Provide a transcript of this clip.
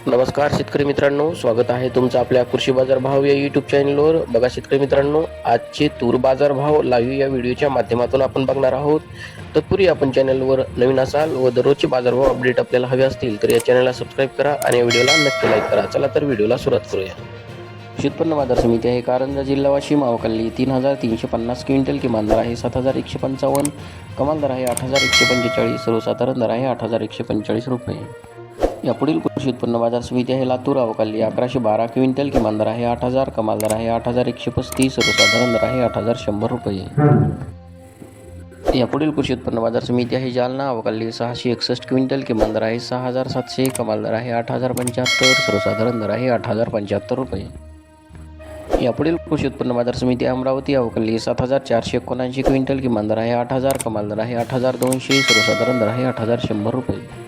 नमस्कार शेतकरी मित्रांनो, स्वागत आहे तुमचं आपल्या कृषी बाजार भाव या यूट्यूब चॅनलवर. बघा शेतकरी मित्रांनो, आजचे तूर बाजार भाव लाईव्ह या व्हिडिओच्या माध्यमातून आपण बघणार आहोत. तत्पूर्वी आपण चॅनलवर नवीन असाल व दररोजचे बाजारभाव अपडेट आपल्याला हवे असतील तर या चॅनलला सबस्क्राईब करा आणि या व्हिडिओला नक्की लाईक करा. चला तर व्हिडिओला सुरुवात करूया. कृषी उत्पन्न बाजार समिती आहे कारंजा जिल्हा वाशिम. आवकाली 3,350 क्विंटल, किमान दर आहे 7,155, कमाल दर आहे 8,145, सर्वसाधारण दर आहे 8,145 रुपये. यापुढील कृषी उत्पन्न बाजार समिती आहे लातूर. आवकाली 1112 क्विंटल, किमान दर आहे 8,000, कमाल दर आहे 8,135, सर्वसाधारण दर आहे 8,100 रुपये. यापुढील कृषी उत्पन्न बाजार समिती आहे जालना. आवकाली 661 क्विंटल, किमान दर आहे 6,700, कमाल दर आहे 8,075, सर्वसाधारण दर आहे 8,075 रुपये. यापुढील कृषी उत्पन्न बाजार समिती अमरावती. आवकाली 7,479 क्विंटल, किमान दर आहे 8,000, कमाल दर आहे 8,200, सर्वसाधारण दर आहे 8,100 रुपये.